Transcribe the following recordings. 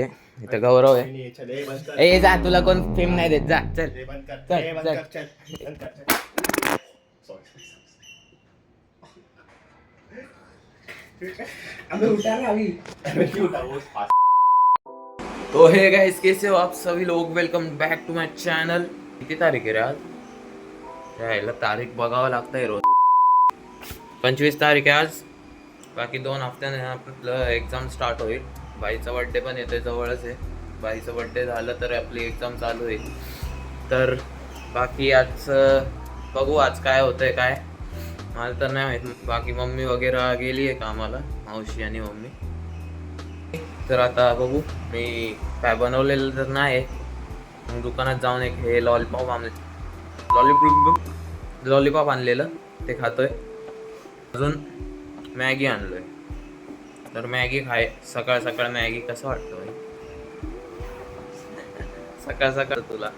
इथं गौरव आहे. ए जा, तुला कोण फेम नाही देत, जा चल चल चल. तो हे गाइस, कैसे हो आप सभी लोग, welcome back to my channel. किती तारीख आहे रे आज? यायला तारीख बघावं लागतंय रोज. 25 तारीख आहे आज. बाकी 2 हफ्त्याने आपलं एक्झाम स्टार्ट होईल. बाईचा बड्डे पण येतोय, जवळच आहे. बाईचा बड्डे झालं तर आपली एक्झाम चालू होईल. तर बाकी आज बघू आज काय होतंय काय, मला तर नाही माहीत. बाकी मम्मी वगैरे गेली आहे कामाला, मावशी आणि मम्मी. तर आता बघू, मी काय बनवलेलं तर नाही आहे. मग दुकानात जाऊन एक हे लॉलीपॉप आणलेलं ते खातोय. अजून मॅगी आणलोय. तर मॅगी सकाळ सकाळ मॅगी कसं वाटतं भाई? सकाळ सकाळ तुला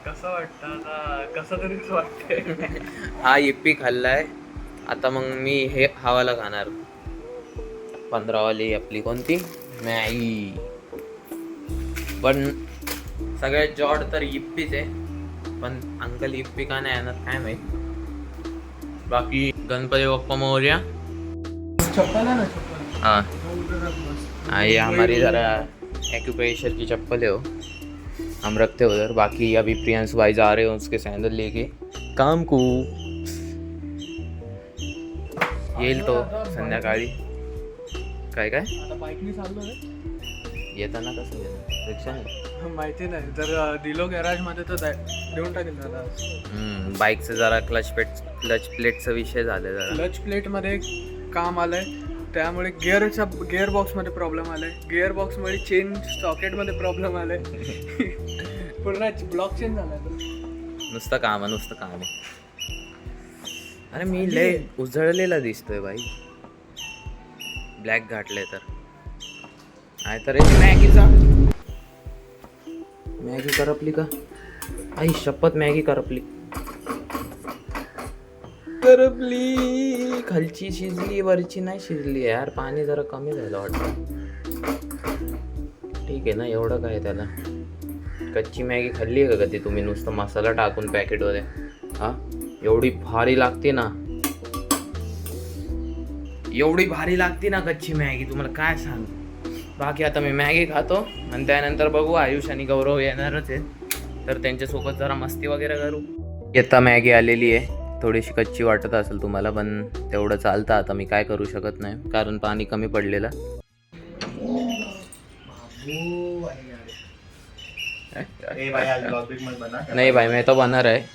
कसं वाटतं? आता कसं तरीच वाटतंय. हा इप्पी खाल्लाय. आता मग मी हे हवाला खाणार, 15 वाली आपली कोणती मॅगी. पण सगळ्यात जॉड तर इप्पीच आहे. पण अंकल इप्पी का नाही आणत काय माहित. बाकी गणपती बाप्पा मोरया. चप्पल है ना, चप्पल. हाँ, ये हमारी ज़रा एक्यूप्रेशर की चप्पल है, वो हम रखते हो उधर. बाकी अभी प्रियांश भाई जा रहे हैं उसके सैंडल लेके काम को. येईल तो संध्याकाळी. काय काय आता बाईकनी चाललोय. येताना कसं येतं? रिक्षाने? माहिती नाही, तर दिलो गॅरेज मध्ये तर देऊन टाकेल दादा. बाईकचं जरा क्लच प्लेटचा विषय झाला जरा. क्लच प्लेट मध्ये काम आलंय, त्यामुळे गिअर बॉक्स मध्ये प्रॉब्लेम आलाय. गिअर बॉक्स मध्ये चेन सॉकेट मध्ये प्रॉब्लेम आलाय. पूर्ण ब्लॉक चेंज झालाय. नुसतं काम आहे. अरे मी लय उजळलेला दिसतोय बाई, ब्लॅक घातले तर. नाही तर मॅगी करपली का? आई शपथ, मॅगी करपली. खालची शिजली, वरची नाही शिजली यार. पाणी जरा कमी झालं वाटतं. ठीक आहे ना, एवढं काय त्याला. कच्ची मॅगी खाल्ली आहे का कधी तुम्ही? नुसतं मसाला टाकून पॅकेटमध्ये. हा, एवढी भारी लागते ना कच्ची मॅगी, तुम्हाला काय सांग. बाकी आता मी मॅगी खातो आणि त्यानंतर बघू, आयुष आणि गौरव येणारच आहे, तर त्यांच्यासोबत जरा मस्ती वगैरे करू. येता मॅगी आलेली आहे. थोडीशी कच्ची वाटत असेल तुम्हाला, पण तेवढं चालतं. आता मी काय करू शकत नाही, कारण पाणी कमी पडलेलं. नहीं भाई, मैं तो बना रहा है.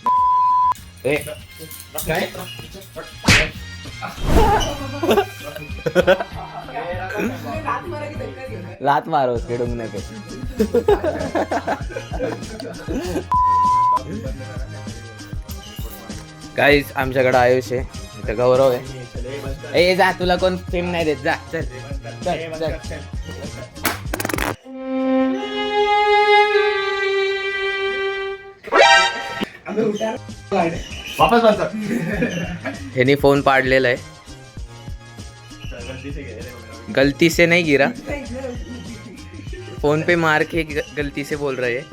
लात मारो उसके डुंगने पे. गाईज, आमच्याकडे आयुष आहे, इथं गौरव आहे. ए जा, तुला कोण फेम नाही देत, जा चल चल चल. ह्यानी फोन पाडलेला आहे. गलती से नहीं गिरा, फोन पे मार के गलती से बोल रहे हैं.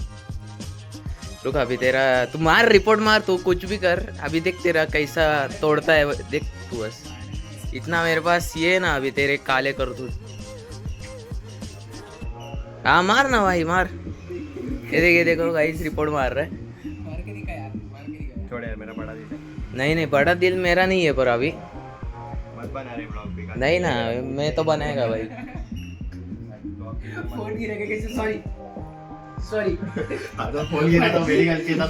रुक, अभी तेरा तू मार, रिपोर्ट मार, तू कुछ भी कर. अभी देख तेरा कैसा तोड़ता है, देख तू. बस इतना मेरे पास ये ना, अभी तेरे काले कर तू. हाँ मार ना भाई, मार. ये देखो गाइस, रिपोर्ट मार रहा है. छोड़ यार, मेरा बड़ा दिल है. नहीं, बड़ा दिल मेरा नहीं है, पर अभी मत बना रहे ब्लॉग पे. नहीं ना, मैं तो बनाएगा भाई. फोन गिरेगा कैसे? सॉरी. आता फोन गिरा तो मेरी गलती था.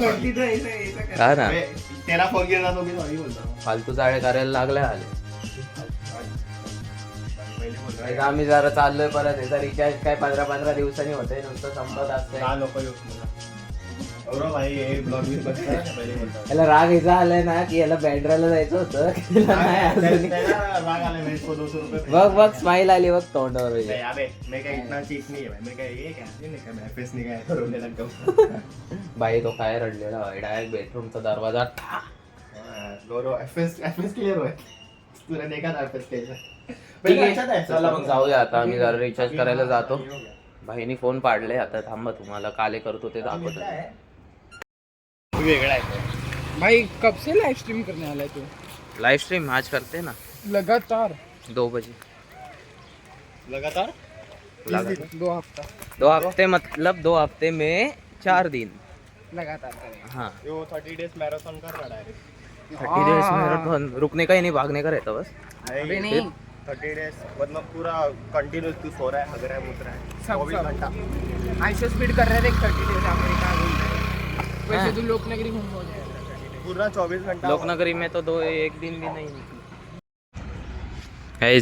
हा ना, तेरा फोन गिरा तो मी सॉरी बोलतो. फालतू जाळे करायला लागले आले. पहिले बोल. आम्ही जरा चाललोय परत. याचा रिचार्ज काय 15 दिवसांनी होतंय, नुसतं संपत असतंय. हा लोक गौरव भाई, हे ब्लॉग मी बंद करा ना, पहिले बोलतो. याला राग याचा आलाय ना, की याला बँड्राला जायचं होतं. त्याला राग आला मेरे को 200 रुपये. बघ स्माइल आली बघ तोंडावर. अबे मैं क्या इतना चीप नहीं है भाई. मैं क्या ये क्या नहीं क्या, मैं एफएस नहीं क्या रोने लग गया. बाई तो काय रडलेला भाई, डायरेक्ट बेडरूमचा दरवाजा. गौरव एफएस क्लियर हुआ. तूने देखा था एफएस कैसा? ठीक आहे, चला मग जाऊया आता. आम्ही जरा रिचार्ज करायला जातो. भाईनी फोन पाडले. आता थांबा, तुम्हाला काले करतो ते दाखवतो. वेगळा है भाई. कब से लाइव स्ट्रीम करने वाला है तू? लाइव स्ट्रीम आज करते ना, लगातार 2 बजे. लगातार 2 हफ्ता 2 हफ्ते मतलब 2 हफ्ते में 4 दिन लगातार करेंगे. हाँ. वो 30 डेज मैराथन कर रहा है. 30 डेज मैराथन, रुकने का ही नहीं, भागने का रहता बस. अभी नहीं 30 डेज मतलब पूरा कंटिन्यूस तू सो रहा है, हग रहा है, मुत रहा है 24 घंटा. आईसो स्पीड कर रहे थे 30 डेज अमेरिका घूम रहे हैं. वैसे तू लोकनगरी घूम पूरा 24 घंटा. लोकनगरी में तो 1 दिन भी नहीं निकली.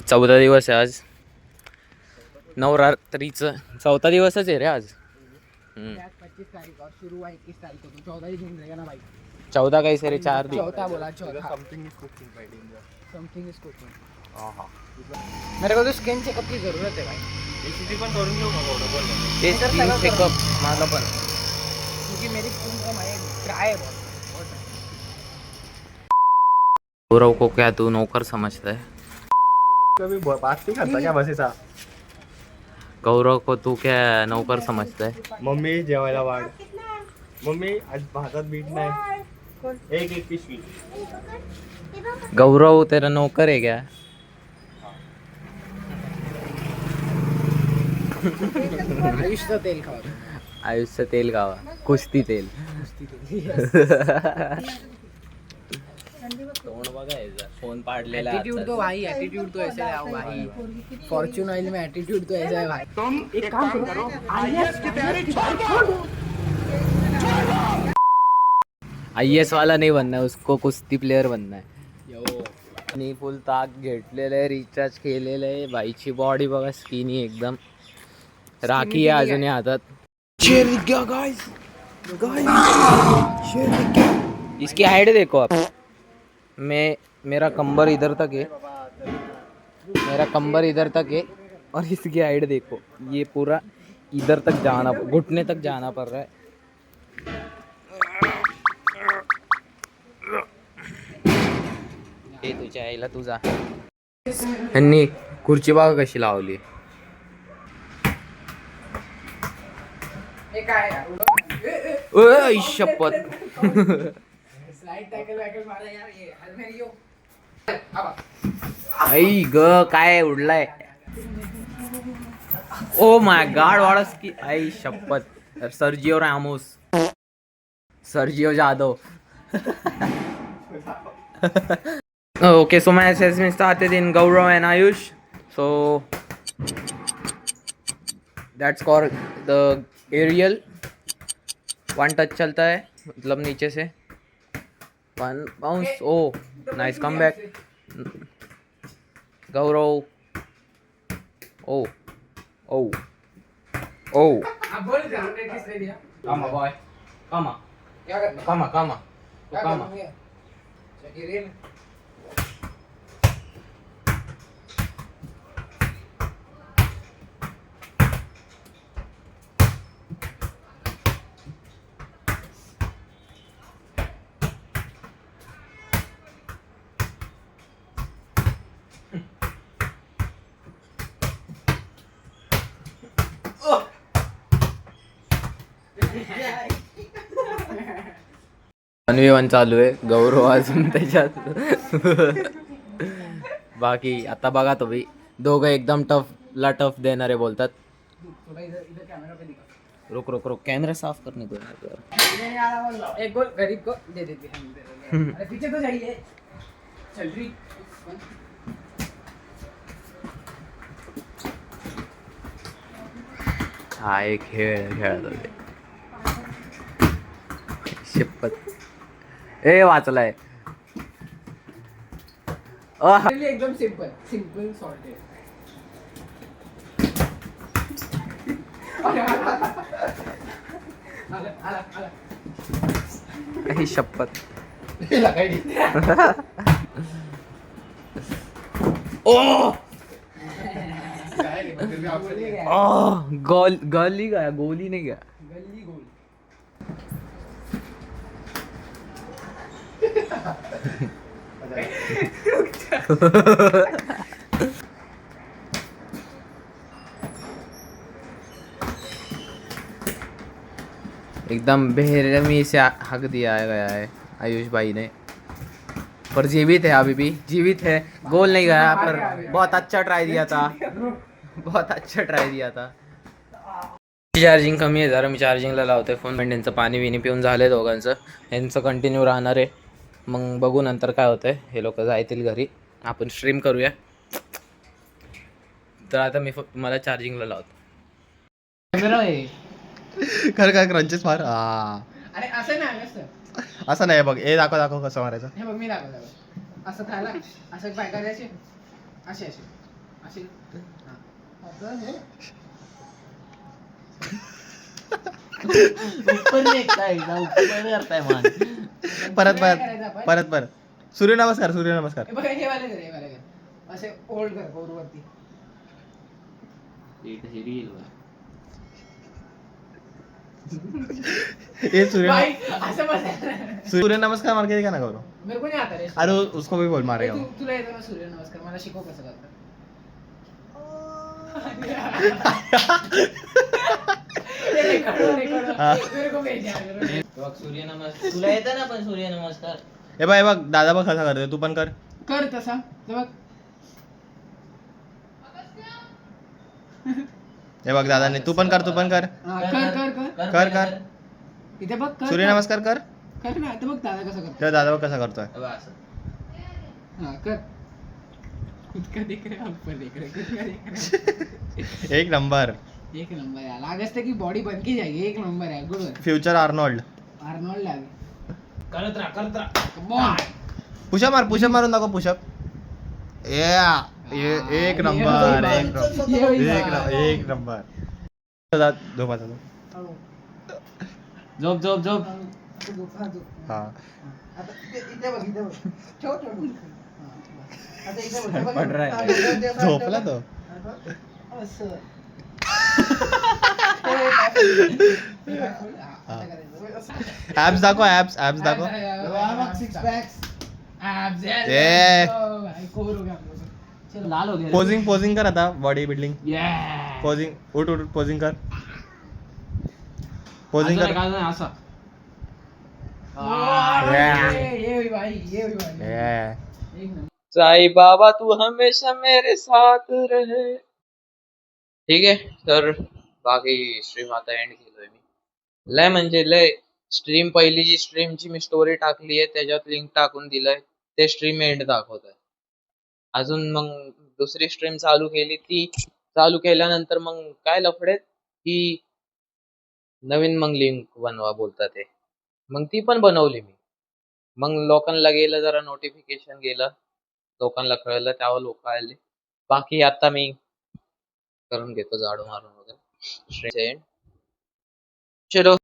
14 दिवस आहे आज. नवरात्रीचं 4था दिवसच आहे रे आज. 25 तारीख और शुरू हुआ 21 तारीख को. तो 14 ही दिन रहेगा ना भाई. 14 कैसे रे, 4 दिन. चौथा बोला, चौथा. समथिंग इज कुकिंग भाई. Something is cooking. मेरे को तो स्किन चेकअप की जरूरत है भाई. एसीटी पण करून घेऊ का थोडं बोल. ते स्किन चेकअप मला पण, क्योंकि मेरी स्किन का माय ड्राई है बहुत. गौरव को क्या तू नौकर समझता है? कभी बात नहीं करता क्या बस ऐसा. गौरव को तू क्या नौकर समझता है? मम्मी जेवायला वाढ. मम्मी आज भातात बीट नाही. एक पिशवी. गौरव तेरा नौकर है क्या? आयुष्य तेल खावा. आयुष्य तेल गावा, कुस्ती तेल. तोंड बघायचं, फोन पाडलेला. एटीट्यूड तो भाई, एटीट्यूड तो ऐसे है भाई. फॉर्च्यून ऑयल में एटीट्यूड तो ऐसा है भाई. तुम एक काम करो, आईएएस की तैयारी छोड़. IAS वाला नाही बनना है, उसको कुस्ती प्लेअर बनना है. आणि फुल ताक घेतलेलं आहे, रिचार्ज केलेलं आहे. बाईची बॉडी बघा, स्किनी एकदम. राखी आहे अजून हातात. इसकी हाइट देखो आप. मेरा कंबर इधर तक है, मेरा कंबर इधर तक है, और इसकी हाइट देखो, ये पूरा इधर तक जाना, घुटने तक जाना पड़ रहा है. हे तुझ्या आईला तुझा. ह्यांनी खुर्ची बघा कशी लावली. ओय शपथ. आई ग काय उडलाय. ओ माय गॉड, वाडस की आई शपथ. Sergio Ramos, Sergio Jadhav. Okay, so my assessment started in Gaurav and Ayush. So that's called the aerial. 1 touch चलता है, मतलब नीचे से 1 bounce. Oh, nice comeback. Gaurav. Oh, oh, oh. Come on, boy. Come on. क्या करना? Come on, come on. क्या Come on. करना? चलिए रे. अनविवन चालू आहे. गौरव अजून त्याच्यात. बाकी आता बघा तुम्ही, दोघं एकदम टफ देणारे बोलतात. थोड़ा इधर इधर कैमरा पे दिखा. रुक रुक रुक, कैमरा साफ करने दो. एक गोल गरीब को दे देते हैं. अरे पीछे तो जाइए. चल रही. हा एक खेळ खेळत होते. शपथ. ए वाचलाय. एकदम सिंपल सिंपल सॉर्टेड. ही शपथ. ओ गोली गया, गोली नहीं गया. गल्ली गोल. एकदम बेरहमी से हक दिया गया है आयुष भाई ने, पर जीवित है अभी भी, जीवित है, गोल नहीं गया पर बहुत अच्छा ट्राई दिया था, बहुत अच्छा ट्राई दिया था. चार्जिंग कमी आहे जरा, मी चार्जिंगला लावतोय फोन. पण त्यांचं पाणी बिनी पिऊन झालं दोघांचं, यांचं कंटिन्यू राहणार आहे. मग बघू नंतर काय होतंय, हे लोक जायतील घरी, आपण स्ट्रीम करूया. तर आता मी फक्त मला चार्जिंगला लावतो. कर काय क्रंचेस मार. अरे असं नाही असं असं नाही बघ, हे दाखव कसं मारायचं. हे बघ मी दाखवलं असं खायला असं काय करायचे असे असे असे हा. आता हे परत सूर्यनमस्कार. हे बघ हे वाले कर, हे वाले कर, असे होल्ड कर वरती. ये भाई असं बसायला सूर्यनमस्कार मार के का ना करो. मेरे को नहीं आता रे. अरे उसको भी बोल मारेगा. तुला येतो ना सूर्य नमस्कार, मला शिकव कसं करतात. सूर्यनमस्कार तुला येतं ना पण सूर्यनमस्कार. हे बघ दादा बघ कसा करतोय, तू पण कर. कर तसा. हे बघ हे बघ दादाने, तू पण कर. हा, कर कर. इथे बघ कर. सूर्यनमस्कार कर. कर ना. इथे बघ दादा कसं करतो. तेव्हा दादा बघ कसा करतोय. हा कर. खुद का देख रहे हम पर देख रहे, खुद का देख रहे. एक नंबर यार लागस की बॉडी बन की जाएगी. एक नंबर है. गुड. Future Arnold. आर्नोल्ड लागे. करत राहा. Come on. पुशअप मारून दाखव. पुशअप. एक नंबर. एक नंबर. झोपाचा झोप. हा. आता इथे बघ. ठेव. आता इथे बघ. पड रहा है. झोपला तो. असं. ऍप्स दाखव. ऍप्स दाखव. लाल हो गया. पोजिंग कर आता. Body building. पोजिंग. उठ पोजिंग कर. पोजिंग कर. असा ये हुई भाई. एक नंबर. साई बाबा तू हमेशा मेरे साथ रहे. ठीक आहे, तर बाकी स्ट्रीम आता एंड केलोय मी. लय म्हणजे लय स्ट्रीम, पहिली जी स्ट्रीमची मी स्टोरी टाकली आहे त्याच्यात लिंक टाकून दिलंय, ते स्ट्रीम एंड दाखवत आहे. अजून मग दुसरी स्ट्रीम चालू केली, ती चालू केल्यानंतर मग काय लफडेत की नवीन मग लिंक बनवा बोलतात ते, मग ती पण बनवली मी. मग लोकांना गेलं, जरा नोटिफिकेशन गेलं, लोकांना कळलं, त्यावर लोक आले. बाकी आता मी करून घेतो झाडू मारून वगैरे. चलो,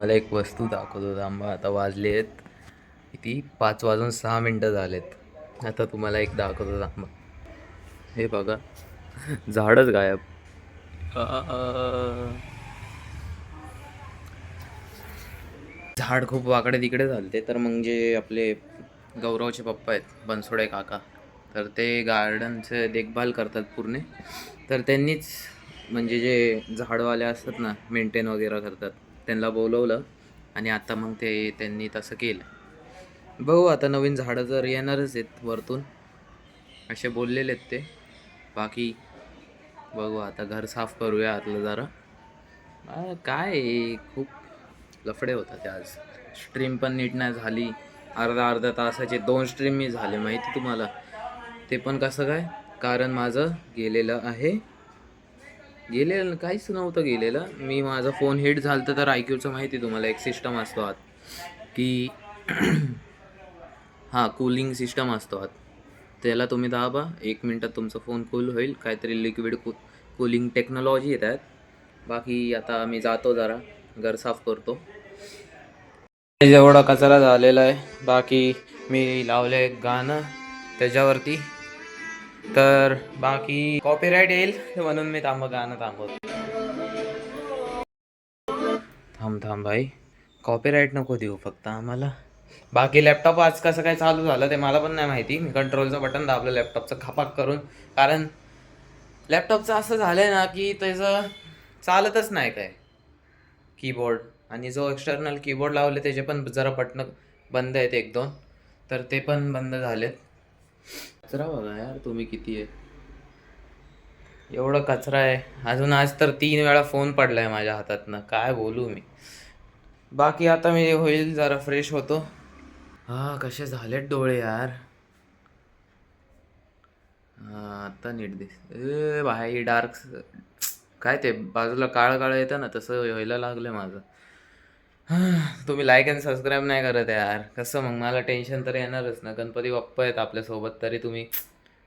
मला एक वस्तू दाखवतो थांबा. आता वाजलेत किती, 5:06 झालेत. आता तुम्हाला एक दाखवतो थांबा. हे बघा, झाडच गायब. झाड खूप वाकडे तिकडे झालते. तर मग जे आपले गौरवचे पप्पा आहेत, बनसोडे काका, तर ते गार्डनचे देखभाल करतात पूर्ण. तर त्यांनीच म्हणजे जे झाडवाले असतात ना, मेंटेन वगैरे करतात, त्यांना बोलवलं आणि आता मग ते त्यांनी तसं केलं. बघू आता नवीन झाडं जर येणारच आहेत वरतून, असे बोललेले आहेत ते. बाकी बघू आता, घर साफ करूया आतलं जरा. काय खूप लफडे होतात ते आज. स्ट्रीम पण नीट नाही झाली. अर्धा तासाचे 2 स्ट्रीम मी झाले माहिती तुम्हाला. ते पण कसं काय, कारण माझं गेलेलं काहीच नव्हतं गेलेलं. मी माझा फोन हिट झालं तर IQचं माहिती तुम्हाला, एक सिस्टम असतो आत की हां, कूलिंग सिस्टम असतो आत. त्याला तुम्ही दाबा, 1 मिनटात तुमचा फोन कूल होईल. काहीतरी लिक्विड कूलिंग टेक्नॉलॉजी येतात. बाकी आता मी जातो, जरा घर साफ करतो. जेवढा कचरा झालेला आहे. बाकी मी लावलं एक गाणं त्याच्यावरती, तर बाकी कॉपीराईट येईल म्हणून मी गाणं थांबवतो. थांब भाई, कॉपीराईट नको देऊ फक्त आम्हाला. बाकी लॅपटॉप आज कसं काय चालू झालं ते मला पण नाही माहिती. मी कंट्रोलचं बटन दाबलं लॅपटॉपचं खपाक करून, कारण लॅपटॉपचं असं झालंय ना की त्याचं चालतच नाही काय, कीबोर्ड, आणि जो एक्सटर्नल कीबोर्ड लावले त्याचे पण जरा बटणं बंद आहेत एक दोन, तर ते पण बंद झालेत. कचरा बघा यार तुम्ही किती आहे, एवढं कचरा आहे. अजून आज तर 3 वेळा फोन पडलाय माझ्या हातातनं, काय बोलू मी. बाकी आता मी होईल जरा फ्रेश होतो. हा कसे झालेत डोळे यार. हा आता नीट दिस ए भाई डार्क, काय ते बाजूला काळं काळं येतं ना तसं व्हायला लागलं माझं. तुम्ही लाईक अँड सबस्क्राईब नाही करत यार, कसं मग मला टेन्शन तर येणारच ना. गणपती बाप्पा आहेत आपल्यासोबत तरी तुम्ही,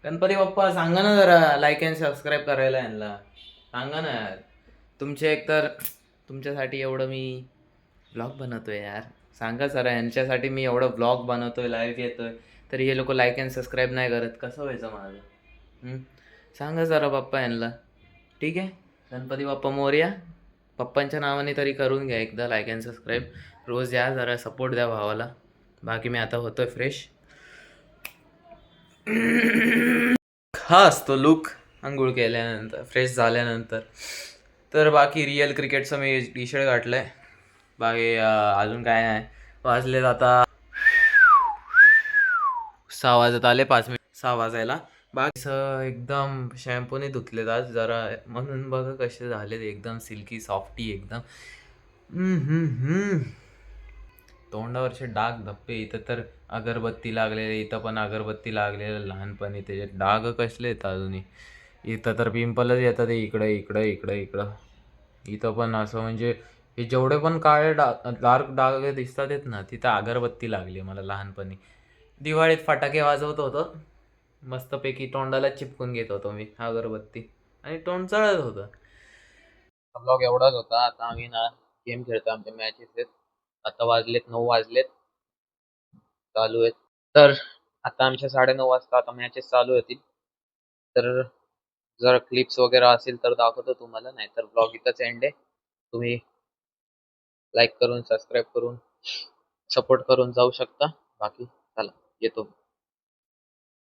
गणपती बाप्पा सांगा ना जरा लाईक अँड सबस्क्राईब करायला यांना, सांगा ना यार. तुमचे एकतर तुमच्यासाठी एवढं मी ब्लॉग बनवतोय यार, सांगा जरा यांच्यासाठी मी एवढं ब्लॉग बनवतोय, लाईव्ह येतोय, तरी हे लोक लाईक अँड सबस्क्राईब नाही करत, कसं व्हायचं माझं. हम्म? सांगा जरा बाप्पा यांना. ठीक आहे, गणपती बाप्पा मोरया. पप्पांच्या नावाने तरी करून घ्या एकदा लाईक अँड सबस्क्राईब. रोज या जरा सपोर्ट द्या भावाला. बाकी मी आता होतोय फ्रेश. हा असतो लुक आंघोळ केल्यानंतर, फ्रेश झाल्यानंतर. तर बाकी रिअल क्रिकेटचं मी टी शर्ट घातलंय. बाकी अजून काय नाही. वाजलेत आता 6 वाजत आले, 5 मिनिट 6 वाजायला. बाकी एकदम शॅम्पूने धुतलेत आज जरा, म्हणून बघा कसे झालेत, एकदम सिल्की सॉफ्टी एकदम. तोंडावरचे डाग धप्पे, इथं तर अगरबत्ती लागलेले, इथं पण अगरबत्ती लागलेलं लहानपणी, त्याचे डाग कसले आहेत अजूनही. इथं तर पिंपलच येतात इकडे इकडं इकडं इकडं. इथं पण असं म्हणजे हे जेवढे पण काळे डार्क डाग दिसतात आहेत ना, तिथं अगरबत्ती लागली मला लहानपणी. दिवाळीत फटाके वाजवत होतो मस्तपैकी, तोंडाला चिपकून घेत होतो मी अगरबत्ती आणि तोंड चळत होतं. ब्लॉग एवढाच होता. आता आम्ही ना गेम खेळतो, आमच्या मॅचेस आहेत. आता वाजलेत 9 वाजलेत, चालू आहेत. तर आता आमच्या 9:30 वाजता आता मॅचेस चालू होतील. तर जर क्लिप्स वगैरे असेल तर दाखवतो तुम्हाला, नाहीतर ब्लॉग इथंच एंड आहे. तुम्ही लाईक करून सबस्क्राईब करून सपोर्ट करून जाऊ शकता. बाकी चला येतो.